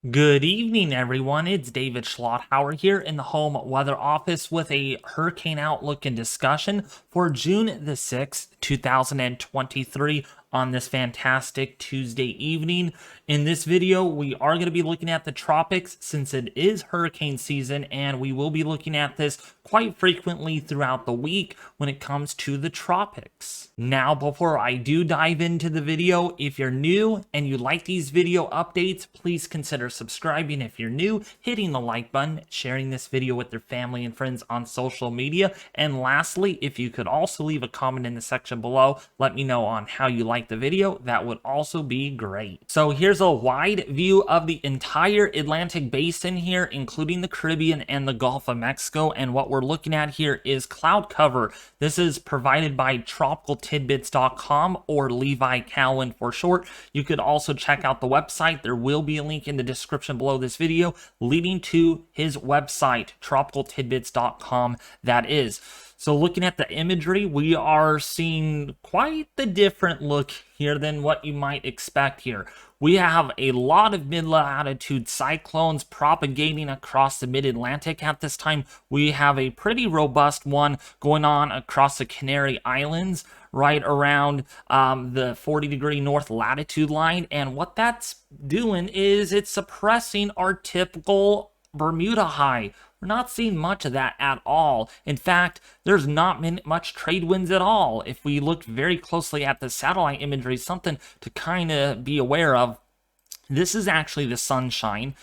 Good evening, everyone. It's David Schlotthauer here in the home weather office with a hurricane outlook and discussion for June the 6th, 2023 on this fantastic Tuesday evening. In this video, we are going to be looking at the tropics since it is hurricane season, and we will be looking at this quite frequently throughout the week when it comes to the tropics. Now, before I do dive into the video, if you're new and you like these video updates, please consider subscribing if you're new, hitting the like button, sharing this video with your family and friends on social media, and lastly, if you could also leave a comment in the section below, let me know on how you like the video, that would also be great. So here's a wide view of the entire Atlantic basin here, including the Caribbean and the Gulf of Mexico, and what we're looking at here is cloud cover. This is provided by tropicaltidbits.com, or Levi Cowan for short. You could also check out the website. There will be a link in the description below this video leading to his website, tropicaltidbits.com, that is. So looking at the imagery, we are seeing quite the different look here than what you might expect here. We have a lot of mid-latitude cyclones propagating across the mid-Atlantic at this time. We have a pretty robust one going on across the Canary Islands, right around the 40-degree north latitude line. And what that's doing is it's suppressing our typical Bermuda high. We're not seeing much of that at all. In fact, there's not much trade winds at all. If we look very closely at the satellite imagery, something to kind of be aware of, this is actually the sunshine.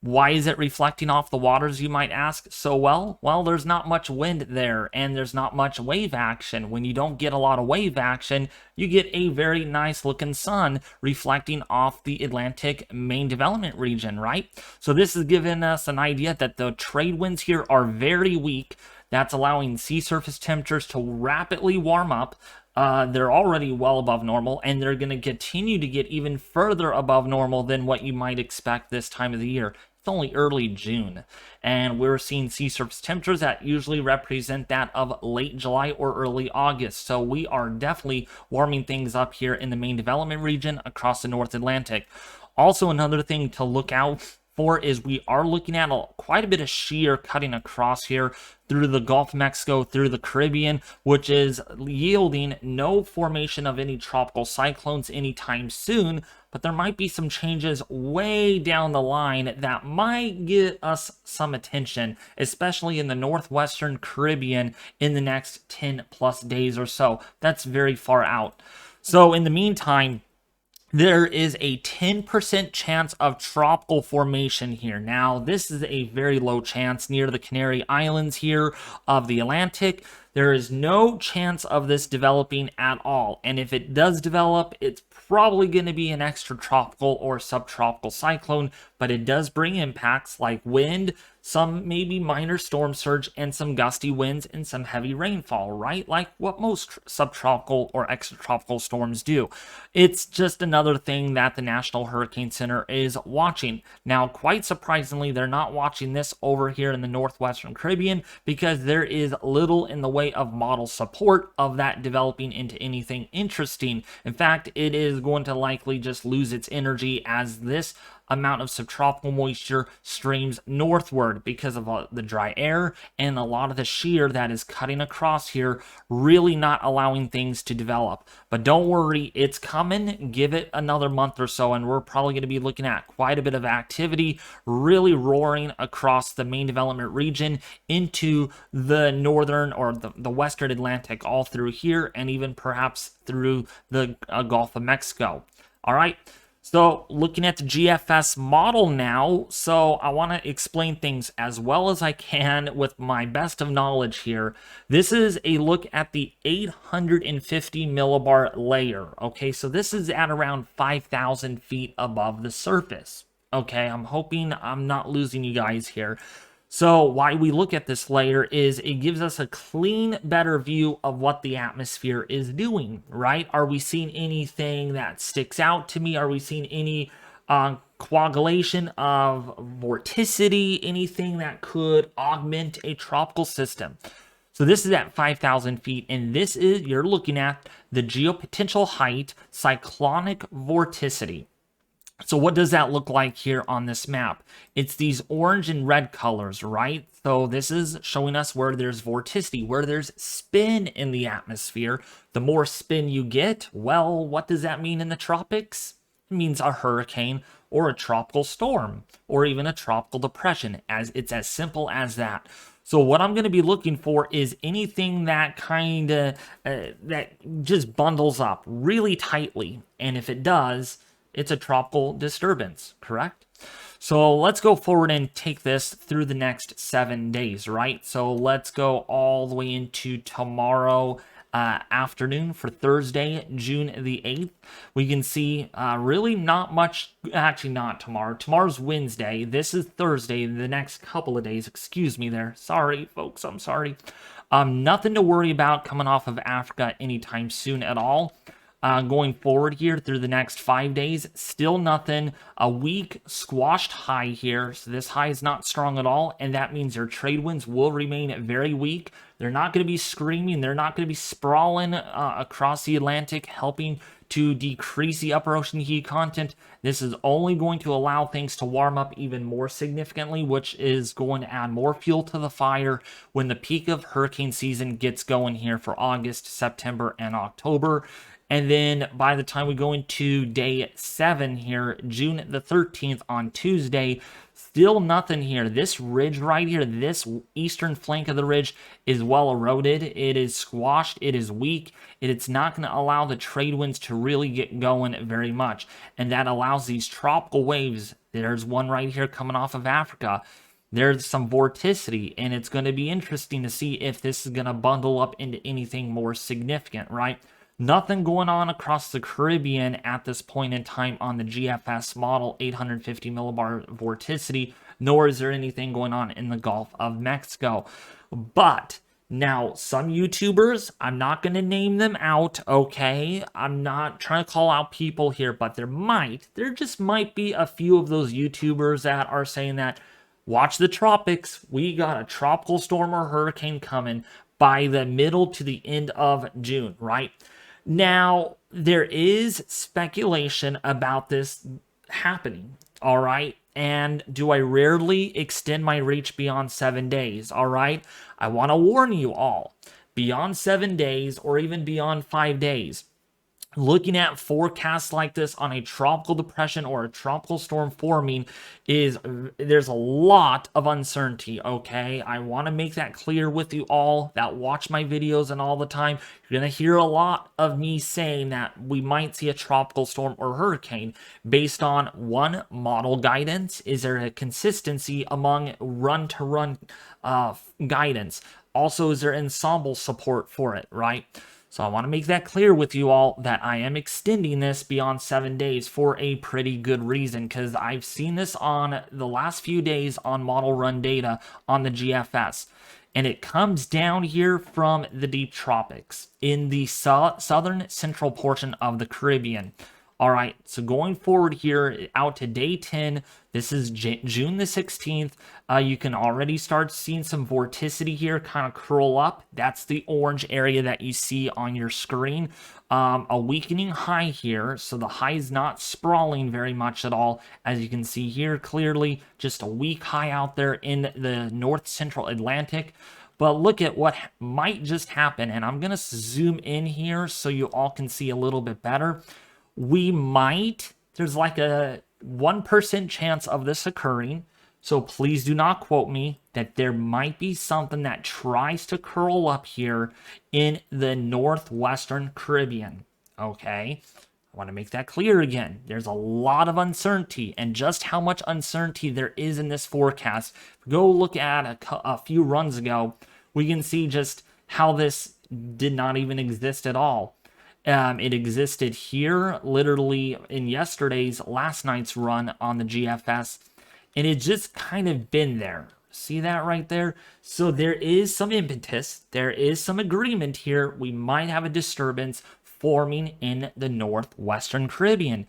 Why is it reflecting off the waters, you might ask? So well, there's not much wind there, and there's not much wave action. When you don't get a lot of wave action, you get a very nice looking sun reflecting off the Atlantic main development region, right? So this is giving us an idea that the trade winds here are very weak. That's allowing sea surface temperatures to rapidly warm up. They're already well above normal, and they're going to continue to get even further above normal than what you might expect this time of the year. It's only early June, and we're seeing sea surface temperatures that usually represent that of late July or early August. So we are definitely warming things up here in the main development region across the North Atlantic. Also, another thing to look out for is we are looking at quite a bit of shear cutting across here through the Gulf of Mexico, through the Caribbean, which is yielding no formation of any tropical cyclones anytime soon, but there might be some changes way down the line that might get us some attention, especially in the northwestern Caribbean in the next 10 plus days or so. That's very far out. So in the meantime, there is a 10% chance of tropical formation here. Now, this is a very low chance near the Canary Islands here of the Atlantic. There is no chance of this developing at all. And if it does develop, it's probably going to be an extratropical or subtropical cyclone, but it does bring impacts like wind, some maybe minor storm surge, and some gusty winds and some heavy rainfall, right? Like what most subtropical or extratropical storms do. It's just another thing that the National Hurricane Center is watching. Now, quite surprisingly, they're not watching this over here in the northwestern Caribbean because there is little in the way of model support of that developing into anything interesting. In fact, it is going to likely just lose its energy as this amount of subtropical moisture streams northward because of the dry air and a lot of the shear that is cutting across here, really not allowing things to develop. But don't worry, it's coming. Give it another month or so, and we're probably going to be looking at quite a bit of activity really roaring across the main development region into the northern or the western Atlantic, all through here, and even perhaps through the Gulf of Mexico. All right. So looking at the GFS model now, so I want to explain things as well as I can with my best of knowledge here. This is a look at the 850 millibar layer. Okay, so this is at around 5,000 feet above the surface. Okay, I'm hoping I'm not losing you guys here. So why we look at this layer is it gives us a clean, better view of what the atmosphere is doing, right? Are we seeing anything that sticks out to me? Are we seeing any coagulation of vorticity, anything that could augment a tropical system? So this is at 5,000 feet, and this is, you're looking at the geopotential height cyclonic vorticity. So what does that look like here on this map? It's these orange and red colors, right? So this is showing us where there's vorticity, where there's spin in the atmosphere. The more spin you get, well, what does that mean in the tropics? It means a hurricane or a tropical storm or even a tropical depression. As it's as simple as that. So what I'm going to be looking for is anything that kind of that just bundles up really tightly, and if it does, it's a tropical disturbance, correct? So let's go forward and take this through the next 7 days, right? So let's go all the way into tomorrow afternoon for Thursday, June the 8th. We can see really not much, actually not tomorrow. Tomorrow's Wednesday. This is Thursday, the next couple of days. Excuse me there. Sorry, folks, I'm sorry. Nothing to worry about coming off of Africa anytime soon at all. Going forward here through the next 5 days, still nothing. A weak squashed high here, so this high is not strong at all, and that means your trade winds will remain very weak. They're not going to be screaming, they're not going to be sprawling across the Atlantic, helping to decrease the upper ocean heat content. This is only going to allow things to warm up even more significantly, which is going to add more fuel to the fire when the peak of hurricane season gets going here for August, September, and October. And then by the time we go into day 7 here, June the 13th on Tuesday, still nothing here. This ridge right here, this eastern flank of the ridge is well eroded. It is squashed. It is weak. It's not going to allow the trade winds to really get going very much. And that allows these tropical waves. There's one right here coming off of Africa. There's some vorticity, and it's going to be interesting to see if this is going to bundle up into anything more significant, right? Nothing going on across the Caribbean at this point in time on the GFS model 850 millibar vorticity, nor is there anything going on in the Gulf of Mexico. But now, some YouTubers, I'm not going to name them out, okay? I'm not trying to call out people here, but there just might be a few of those YouTubers that are saying that, watch the tropics, we got a tropical storm or hurricane coming by the middle to the end of June, right? Now, there is speculation about this happening, all right? And do I rarely extend my reach beyond 7 days, all right? I want to warn you all, beyond 7 days or even beyond 5 days, looking at forecasts like this on a tropical depression or a tropical storm forming there's a lot of uncertainty, okay? I want to make that clear with you all that watch my videos and all the time. You're going to hear a lot of me saying that we might see a tropical storm or hurricane based on one, model guidance. Is there a consistency among run-to-run guidance? Also, is there ensemble support for it, right? So I want to make that clear with you all that I am extending this beyond 7 days for a pretty good reason, because I've seen this on the last few days on model run data on the GFS. And it comes down here from the deep tropics in the southern central portion of the Caribbean. All right, so going forward here out to day 10, this is June the 16th. You can already start seeing some vorticity here kind of curl up. That's the orange area that you see on your screen. A weakening high here, so the high is not sprawling very much at all. As you can see here clearly, just a weak high out there in the north central Atlantic. But look at what might just happen, and I'm going to zoom in here so you all can see a little bit better. There's like a 1% chance of this occurring, so please do not quote me, that there might be something that tries to curl up here in the northwestern Caribbean, okay? I want to make that clear again. There's a lot of uncertainty, and just how much uncertainty there is in this forecast. Go look at a few runs ago, we can see just how this did not even exist at all. It existed here literally in last night's run on the GFS, and it just kind of been there. See that right there? So there is some impetus, there is some agreement here. We might have a disturbance forming in the northwestern Caribbean.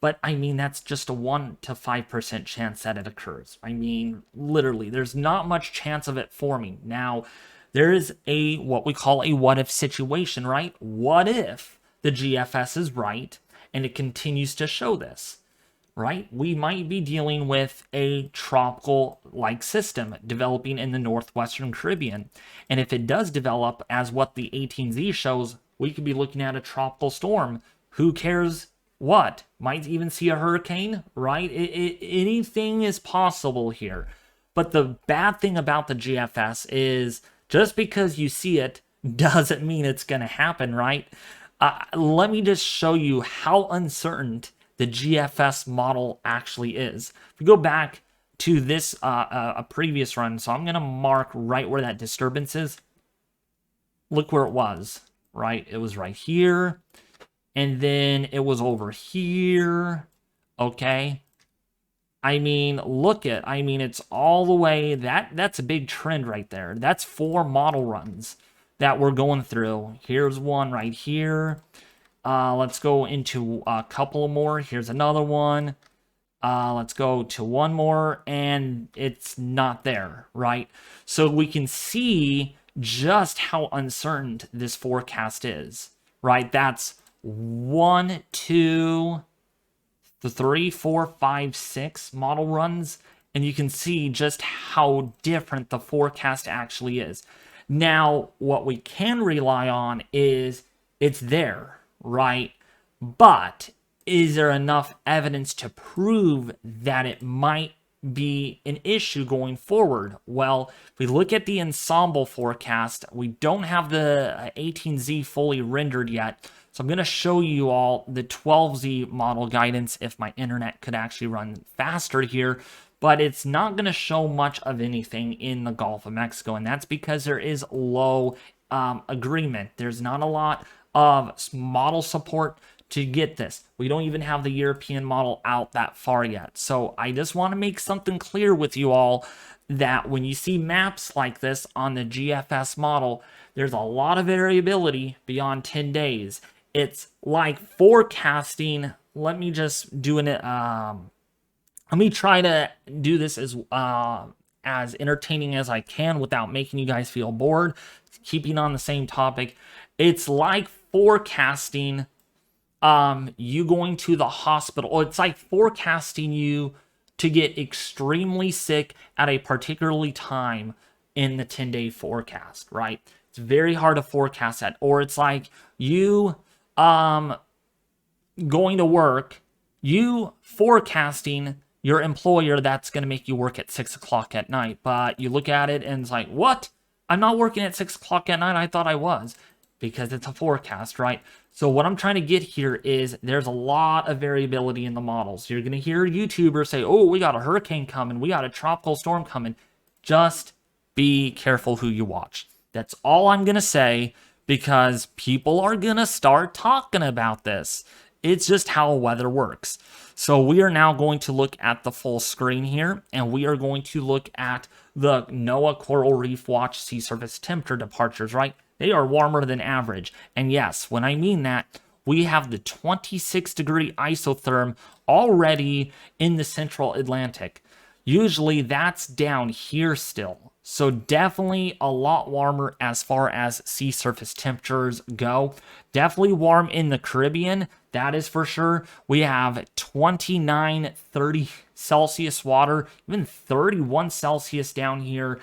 But I mean, that's just a 1 to 5% chance that it occurs. I mean, literally, there's not much chance of it forming. Now, there is what we call a what if situation, right? What if the GFS is right and it continues to show this, right? We might be dealing with a tropical-like system developing in the northwestern Caribbean. And if it does develop as what the 18Z shows, we could be looking at a tropical storm. Who cares what? Might even see a hurricane, right? Anything is possible here. But the bad thing about the GFS is just because you see it doesn't mean it's going to happen, right? Let me just show you how uncertain the GFS model actually is. If we go back to this a previous run, so I'm going to mark right where that disturbance is. Look where it was, right? It was right here, and then it was over here, okay? I mean, it's all the way, that's a big trend right there. That's 4 model runs that we're going through. Here's one right here. Let's go into a couple more. Here's another one. Let's go to one more, and it's not there, right? So we can see just how uncertain this forecast is, right? That's 1, 2, 3, 4, 5, 6 model runs, and you can see just how different the forecast actually is. Now, what we can rely on is it's there, right? But is there enough evidence to prove that it might be an issue going forward? Well, if we look at the ensemble forecast, we don't have the 18Z fully rendered yet. So I'm going to show you all the 12Z model guidance if my internet could actually run faster here. But it's not going to show much of anything in the Gulf of Mexico, and that's because there is low agreement. There's not a lot of model support to get this. We don't even have the European model out that far yet. So I just want to make something clear with you all that when you see maps like this on the GFS model, there's a lot of variability beyond 10 days. It's like forecasting. Let me just do let me try to do this as entertaining as I can without making you guys feel bored, keeping on the same topic. It's like forecasting you going to the hospital, or it's like forecasting you to get extremely sick at a particularly time in the 10-day forecast, right? It's very hard to forecast that. Or it's like you going to work, you forecasting your employer that's going to make you work at 6 o'clock at night. But you look at it and it's like, what? I'm not working at 6 o'clock at night. I thought I was, because it's a forecast, right? So what I'm trying to get here is there's a lot of variability in the models. You're going to hear YouTubers say, oh, we got a hurricane coming. We got a tropical storm coming. Just be careful who you watch. That's all I'm going to say, because people are going to start talking about this. It's just how weather works. So we are now going to look at the full screen here, and we are going to look at the NOAA Coral Reef Watch sea surface temperature departures, right? They are warmer than average. And yes, when I mean that, we have the 26-degree isotherm already in the central Atlantic. Usually that's down here still. So definitely a lot warmer as far as sea surface temperatures go. Definitely warm in the Caribbean, that is for sure. We have 29, 30 Celsius water, even 31 Celsius down here,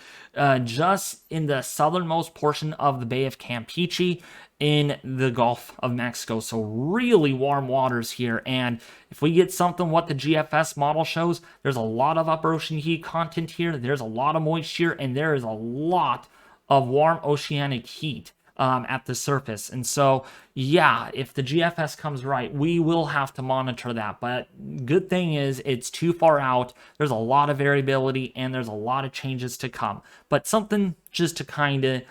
just in the southernmost portion of the Bay of Campeche in the Gulf of Mexico. So really warm waters here. And if we get something what the GFS model shows, there's a lot of upper ocean heat content here. There's a lot of moisture, and there is a lot of warm oceanic heat at the surface. And so, yeah, if the GFS comes right, we will have to monitor that. But good thing is it's too far out. There's a lot of variability, and there's a lot of changes to come. But something just to kind of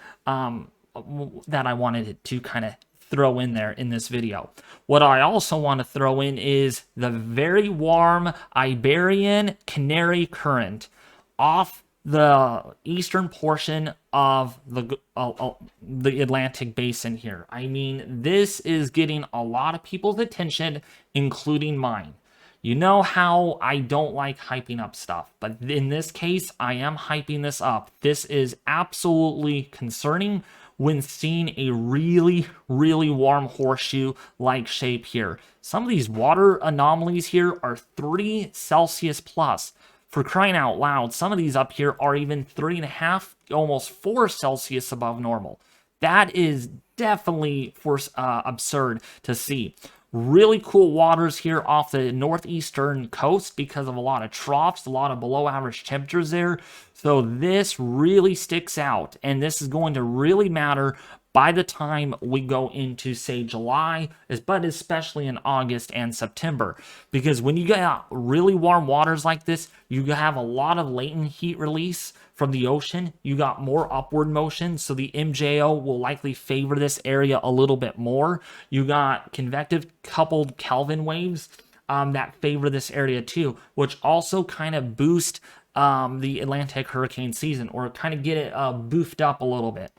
that I wanted to kind of throw in there in this video. What I also want to throw in is the very warm Iberian Canary Current off the eastern portion of the Atlantic basin here. I mean, this is getting a lot of people's attention, including mine. You know how I don't like hyping up stuff, but in this case, I am hyping this up. This is absolutely concerning. when seeing a really, really warm horseshoe-like shape here. Some of these water anomalies here are 3 Celsius plus. For crying out loud, some of these up here are even 3.5, almost 4 Celsius above normal. That is definitely absurd to see. Really cool waters here off the northeastern coast because of a lot of troughs, a lot of below average temperatures there. So this really sticks out, and this is going to really matter by the time we go into, say, July, but especially in August and September. Because when you get really warm waters like this, you have a lot of latent heat release from the ocean. You got more upward motion, so the MJO will likely favor this area a little bit more. You got convective coupled Kelvin waves that favor this area too, which also kind of boost the Atlantic hurricane season, or kind of get it boofed up a little bit.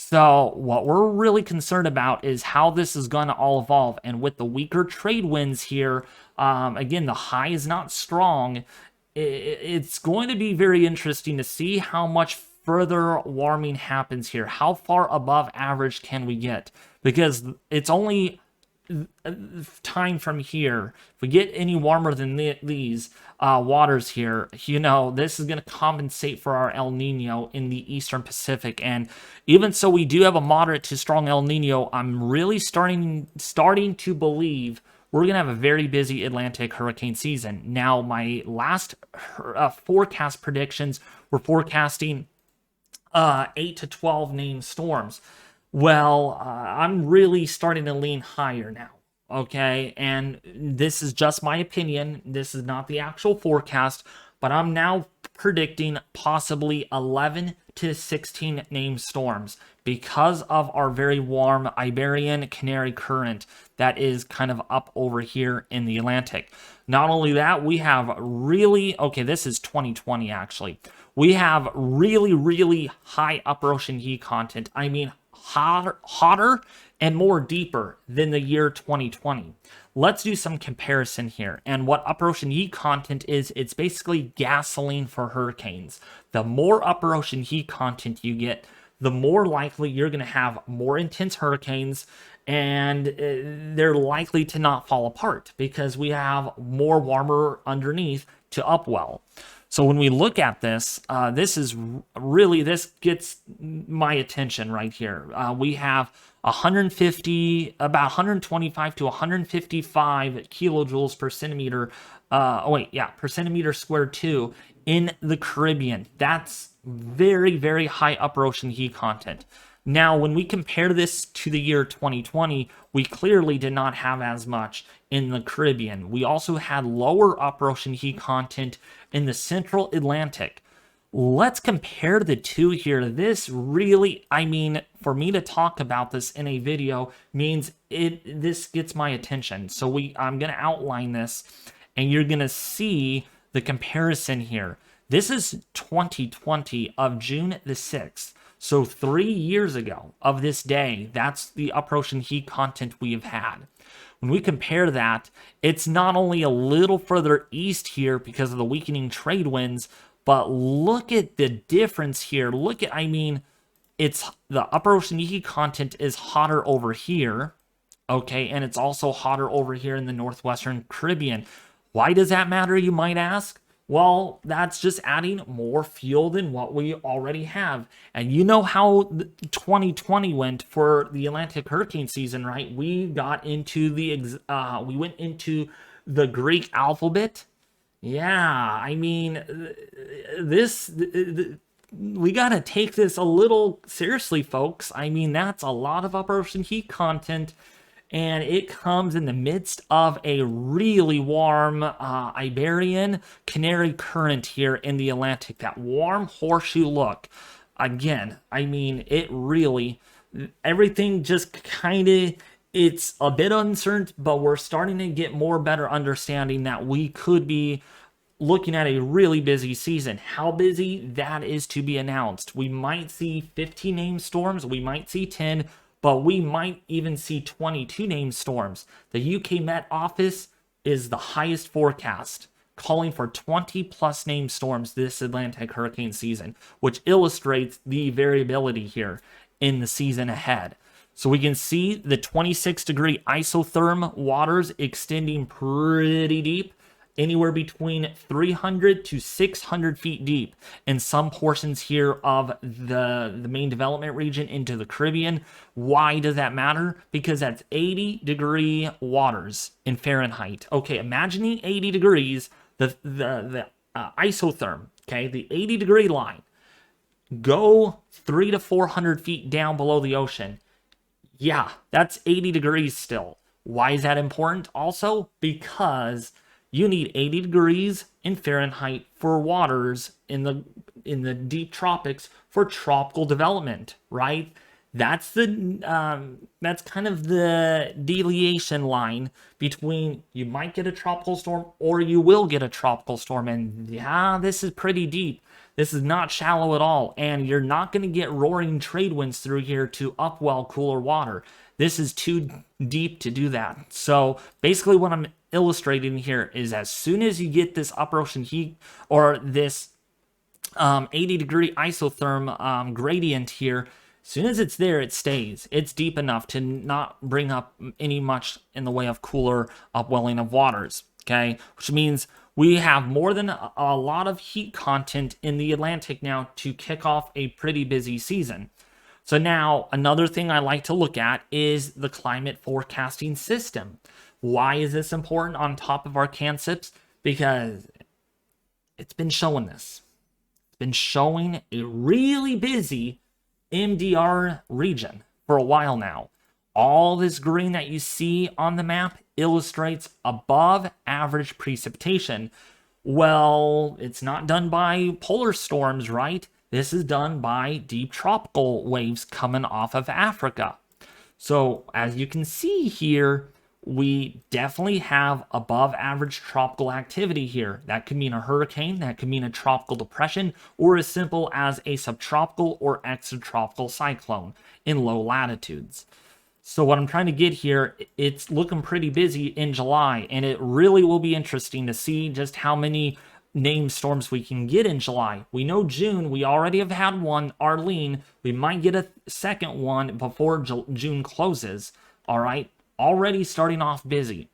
So what we're really concerned about is how this is going to all evolve. And with the weaker trade winds here, again, the high is not strong. It's going to be very interesting to see how much further warming happens here. How far above average can we get? Because it's only time from here. If we get any warmer than these waters here, this is going to compensate for our El Nino in the Eastern Pacific. And even so, we do have a moderate to strong El Nino. I'm really starting to believe we're going to have a very busy Atlantic hurricane season. Now, my last forecast predictions were forecasting 8 to 12 named storms. Well, I'm really starting to lean higher now, okay? And this is just my opinion. This is not the actual forecast, but I'm now predicting possibly 11 to 16 named storms because of our very warm Iberian Canary Current that is kind of up over here in the Atlantic. Not only that, we have this is 2020 actually. We have really, really high upper ocean heat content. I mean, hotter and more deeper than the year 2020. Let's do some comparison here. And what upper ocean heat content is, it's basically gasoline for hurricanes. The more upper ocean heat content you get, the more likely you're going to have more intense hurricanes, and they're likely to not fall apart because we have more warmer underneath to upwell. So when we look at this, this gets my attention right here. We have about 125 to 155 kilojoules per centimeter, per centimeter squared too, in the Caribbean. That's very, very high upper ocean heat content. Now, when we compare this to the year 2020, we clearly did not have as much in the Caribbean. We also had lower upper ocean heat content in the central Atlantic. Let's compare the two here. This really, for me to talk about this in a video means this gets my attention. So I'm going to outline this, and you're going to see the comparison here. This is 2020 of June the 6th. So 3 years ago of this day, that's the upper ocean heat content we have had. When we compare that, it's not only a little further east here because of the weakening trade winds, but look at the difference here. It's the upper ocean heat content is hotter over here, okay, and it's also hotter over here in the northwestern Caribbean. Why does that matter, you might ask? Well, that's just adding more fuel than what we already have. And you know how 2020 went for the Atlantic hurricane season, right? We went into the Greek alphabet. Yeah, we got to take this a little seriously, folks. That's a lot of upper ocean heat content, and it comes in the midst of a really warm Iberian Canary Current here in the Atlantic. That warm horseshoe look. Again, everything just it's a bit uncertain, but we're starting to get better understanding that we could be looking at a really busy season. How busy, that is to be announced. We might see 15 named storms, we might see 10, but we might even see 22 named storms. The UK Met Office is the highest forecast, calling for 20 plus named storms this Atlantic hurricane season, which illustrates the variability here. in the season ahead. So we can see the 26-degree isotherm waters extending pretty deep, anywhere between 300 to 600 feet deep in some portions here of the main development region into the Caribbean. Why does that matter? Because that's 80-degree waters in Fahrenheit. Okay, imagining 80 degrees, the isotherm, okay, the 80-degree line, go 300 to 400 feet down below the ocean. Yeah, that's 80 degrees still. Why is that important? Also, because you need 80 degrees in Fahrenheit for waters in the deep tropics for tropical development, right? That's that's kind of the deviation line between you might get a tropical storm or you will get a tropical storm. And yeah, this is pretty deep. This is not shallow at all, and you're not going to get roaring trade winds through here to upwell cooler water. This is too deep to do that. So basically what I'm illustrating here is as soon as you get this upper ocean heat or this 80-degree isotherm gradient here, as soon as it's there, it stays. It's deep enough to not bring up any much in the way of cooler upwelling of waters, okay? Which means we have more than a lot of heat content in the Atlantic now to kick off a pretty busy season. So now another thing I like to look at is the climate forecasting system. Why is this important on top of our CANSIPs? Because it's been showing this. It's been showing a really busy MDR region for a while now. All this green that you see on the map illustrates above average precipitation. Well, it's not done by polar storms, right? This is done by deep tropical waves coming off of Africa. So as you can see here, we definitely have above average tropical activity here. That could mean a hurricane, that could mean a tropical depression, or as simple as a subtropical or extratropical cyclone in low latitudes. So what I'm trying to get here, it's looking pretty busy in July, and it really will be interesting to see just how many named storms we can get in July. We know June, we already have had one, Arlene. We might get a second one before June closes, all right? Already starting off busy.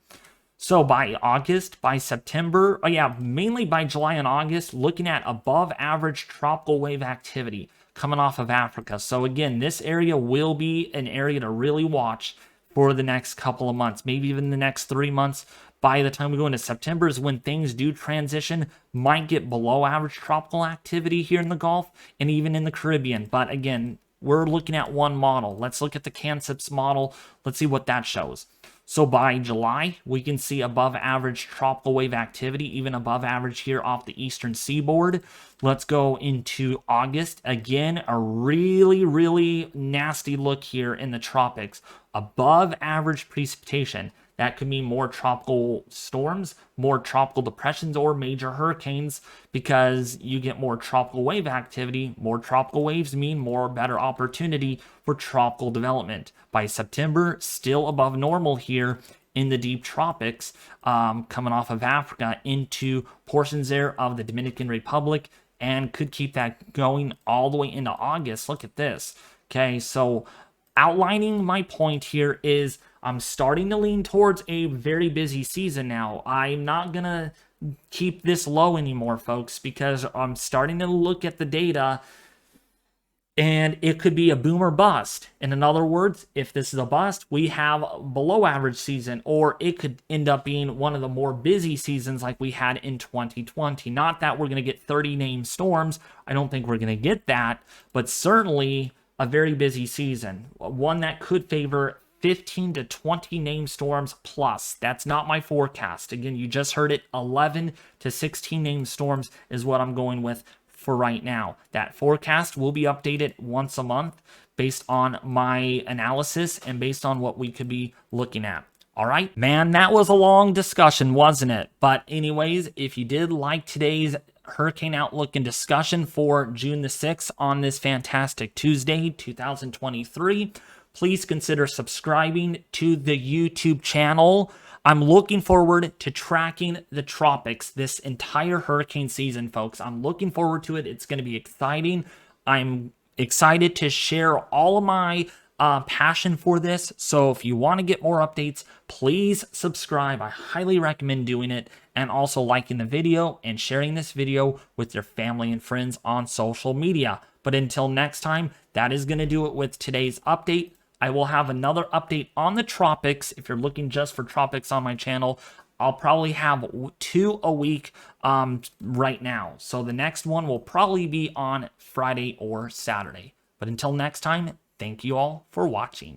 So by August, by September, mainly by July and August, looking at above average tropical wave activity coming off of Africa. So again, this area will be an area to really watch for the next couple of months, maybe even the next 3 months. By the time we go into September is when things do transition, might get below average tropical activity here in the Gulf and even in the Caribbean. But again, we're looking at one model. Let's look at the CANSIPS model. Let's see what that shows. So by July, we can see above average tropical wave activity, even above average here off the eastern seaboard. Let's go into August. Again, a really, really nasty look here in the tropics. Above average precipitation. That could mean more tropical storms, more tropical depressions, or major hurricanes because you get more tropical wave activity. More tropical waves mean more better opportunity for tropical development. By September, still above normal here in the deep tropics, coming off of Africa into portions there of the Dominican Republic, and could keep that going all the way into August. Look at this. Okay, so outlining my point here is I'm starting to lean towards a very busy season now. I'm not going to keep this low anymore, folks, because I'm starting to look at the data and it could be a boom or bust. In other words, if this is a bust, we have below average season, or it could end up being one of the more busy seasons like we had in 2020. Not that we're going to get 30 named storms. I don't think we're going to get that, but certainly a very busy season. One that could favor 15 to 20 named storms plus. That's not my forecast. Again, you just heard it. 11 to 16 named storms is what I'm going with for right now. That forecast will be updated once a month based on my analysis and based on what we could be looking at. All right, man, that was a long discussion, wasn't it? But anyways, if you did like today's hurricane outlook and discussion for June the 6th on this fantastic Tuesday, 2023, please consider subscribing to the YouTube channel. I'm looking forward to tracking the tropics this entire hurricane season, folks. I'm looking forward to it. It's going to be exciting. I'm excited to share all of my passion for this. So if you want to get more updates, please subscribe. I highly recommend doing it, and also liking the video and sharing this video with your family and friends on social media. But until next time, that is going to do it with today's update. I will have another update on the tropics. If you're looking just for tropics on my channel, I'll probably have 2 a week right now. So the next one will probably be on Friday or Saturday. But until next time, thank you all for watching.